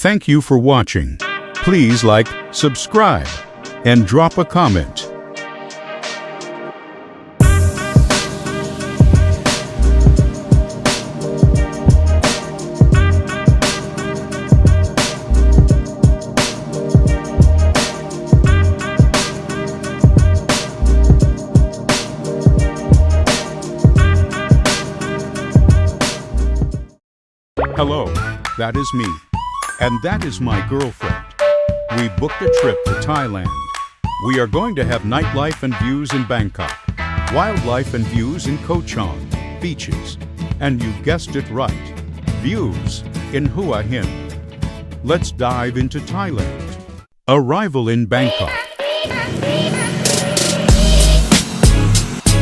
Thank you for watching. Please like, subscribe, and drop a comment. Hello, that is me. And that is my girlfriend. We booked a trip to Thailand. We are going to have nightlife and views in Bangkok, wildlife and views in Koh Chang, beaches, and you guessed it right, views in Hua Hin. Let's dive into Thailand. Arrival in Bangkok.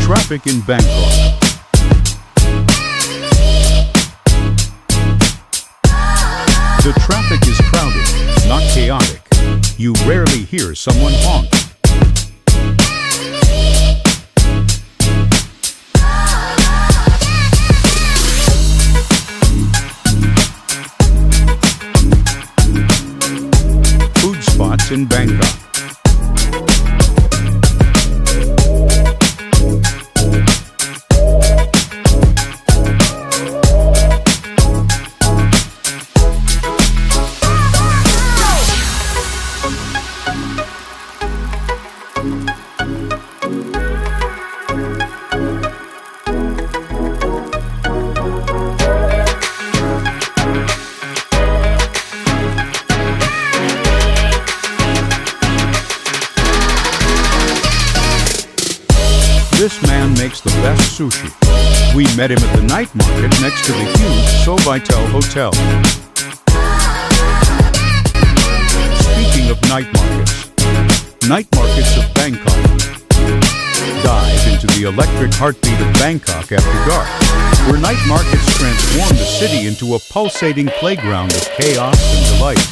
Traffic in Bangkok. The traffic is crowded, not chaotic. You rarely hear someone honk. Food spots in Bangkok. This man makes the best sushi. We met him at the night market next to the huge Sofitel Hotel. Speaking of night markets of Bangkok. Dive into the electric heartbeat of Bangkok after dark, where night markets transform the city into a pulsating playground of chaos and delight.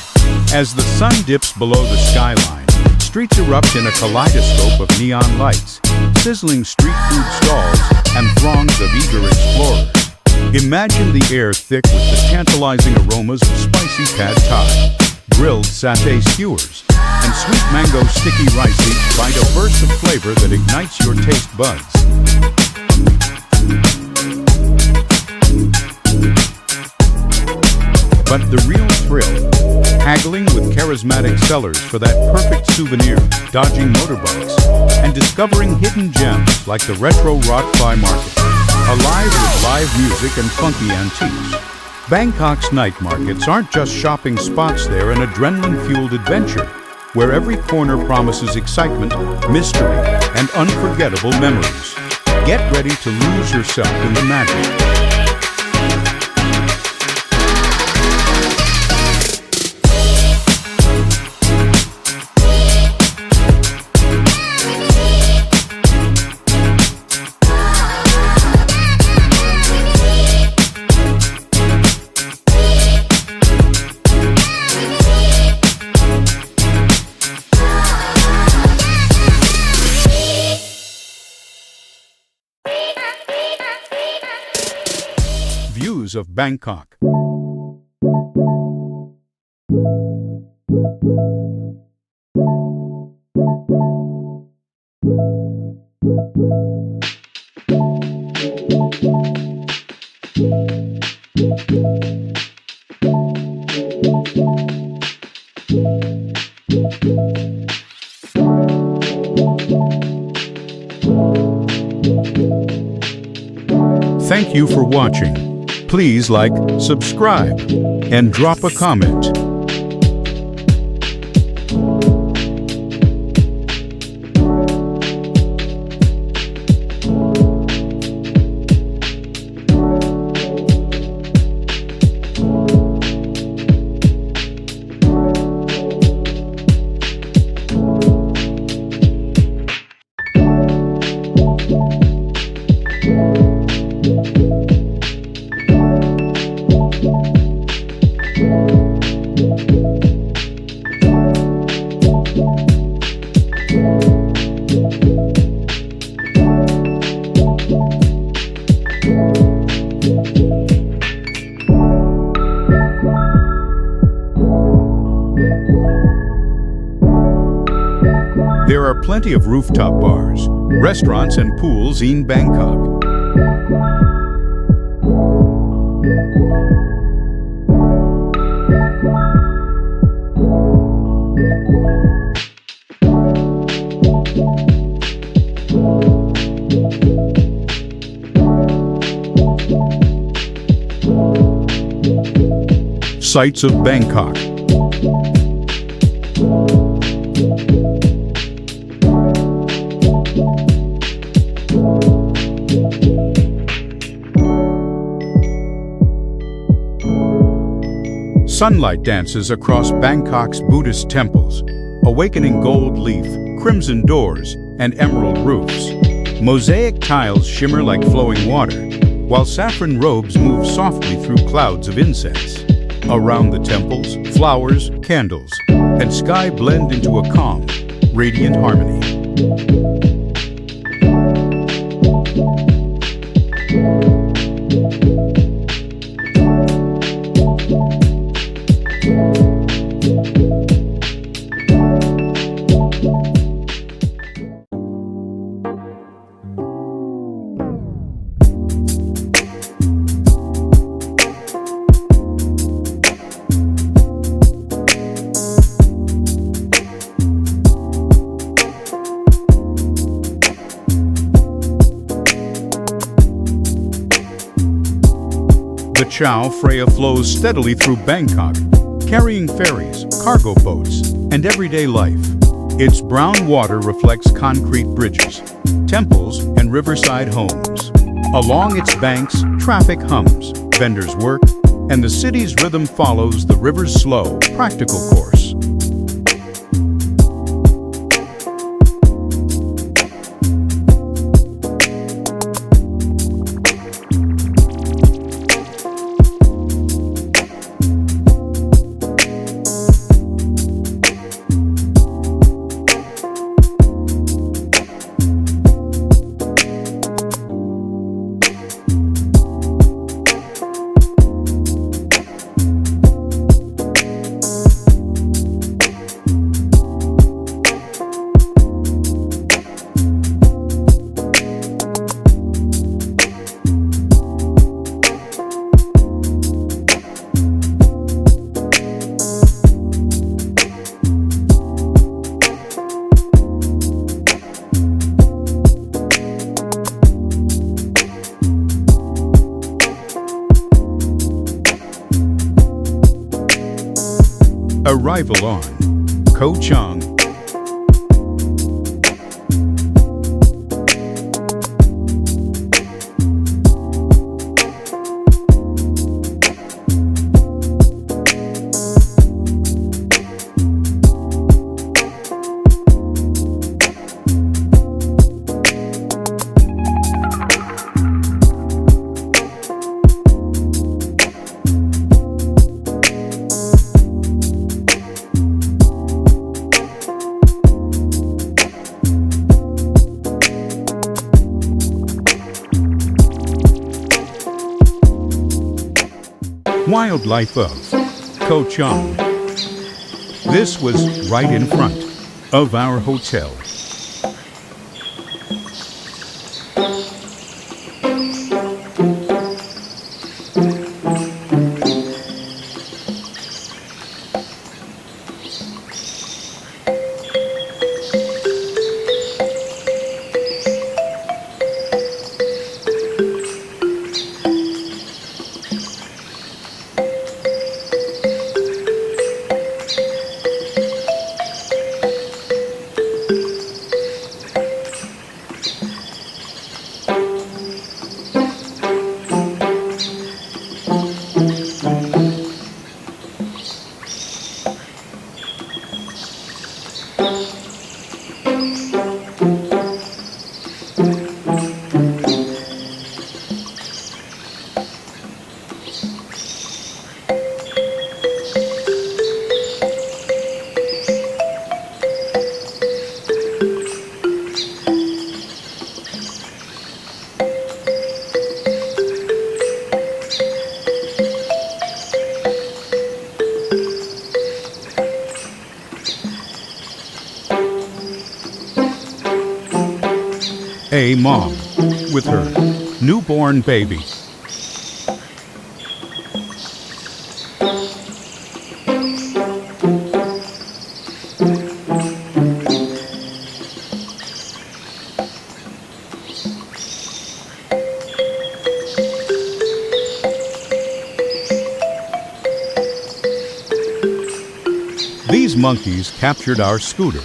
As the sun dips below the skyline, streets erupt in a kaleidoscope of neon lights, sizzling street food stalls, and throngs of eager explorers. Imagine the air thick with the tantalizing aromas of spicy pad thai, grilled satay skewers, and sweet mango sticky rice, each bite a burst of flavor that ignites your taste buds. But the real thrill, haggling with charismatic sellers for that perfect souvenir, dodging motorbikes, and discovering hidden gems like the retro rock fly market, alive with live music and funky antiques. Bangkok's night markets aren't just shopping spots, they're an adrenaline-fueled adventure, where every corner promises excitement, mystery, and unforgettable memories. Get ready to lose yourself in the magic. Views of Bangkok. Thank you for watching. Please like, subscribe, and drop a comment. There are plenty of rooftop bars, restaurants and pools in Bangkok. Sights of Bangkok. Sunlight dances across Bangkok's Buddhist temples, awakening gold leaf, crimson doors, and emerald roofs. Mosaic tiles shimmer like flowing water, while saffron robes move softly through clouds of incense. Around the temples, flowers, candles, and sky blend into a calm, radiant harmony. The Chao Phraya flows steadily through Bangkok, carrying ferries, cargo boats, and everyday life. Its brown water reflects concrete bridges, temples, and riverside homes. Along its banks, traffic hums, vendors work, and the city's rhythm follows the river's slow, practical course. Arrival on KOH CHANG. Wildlife of KOH CHANG. This was right in front of our hotel. a mom with her newborn baby. These monkeys captured our scooter.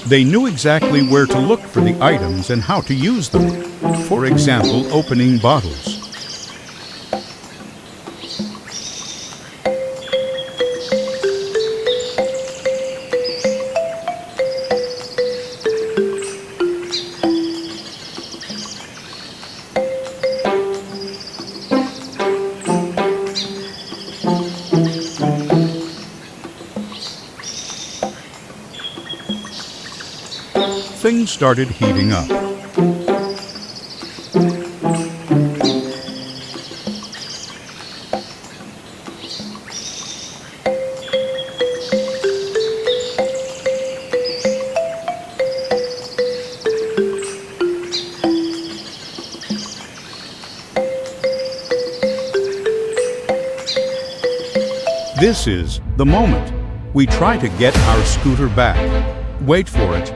They knew exactly where to look for the items and how to use them. For example, opening bottles. Things started heating up. This is the moment. We try to get our scooter back. Wait for it.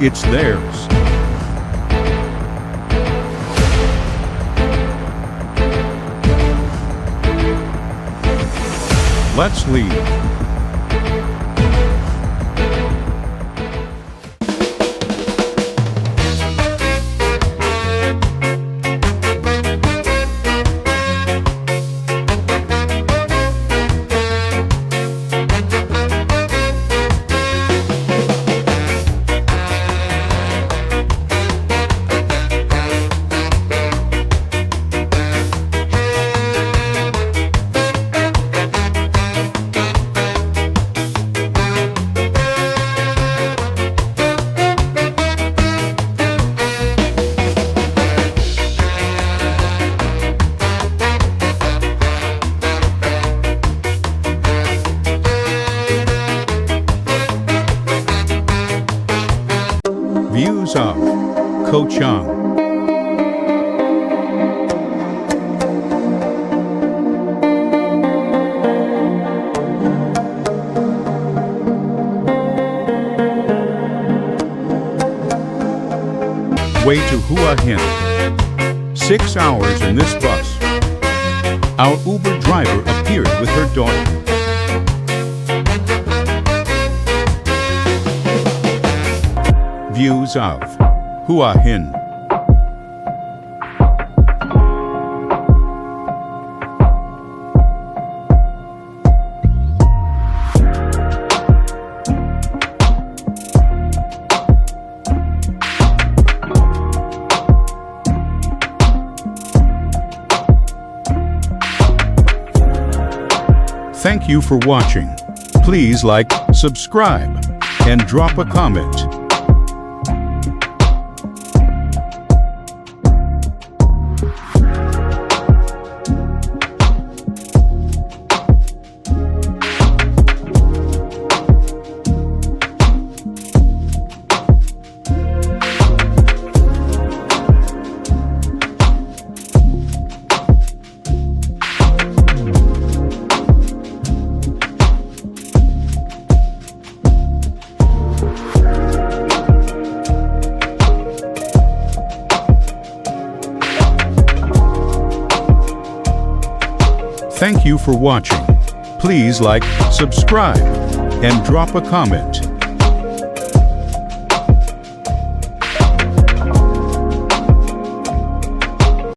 It's theirs. Let's leave. Views of KOH CHANG. Way to Hua Hin. 6 hours in this bus. Our Uber driver appeared with her daughter. Views of Hua Hin. Thank you for watching. Please like, subscribe, and drop a comment. Thank you for watching. Please like, subscribe, and drop a comment.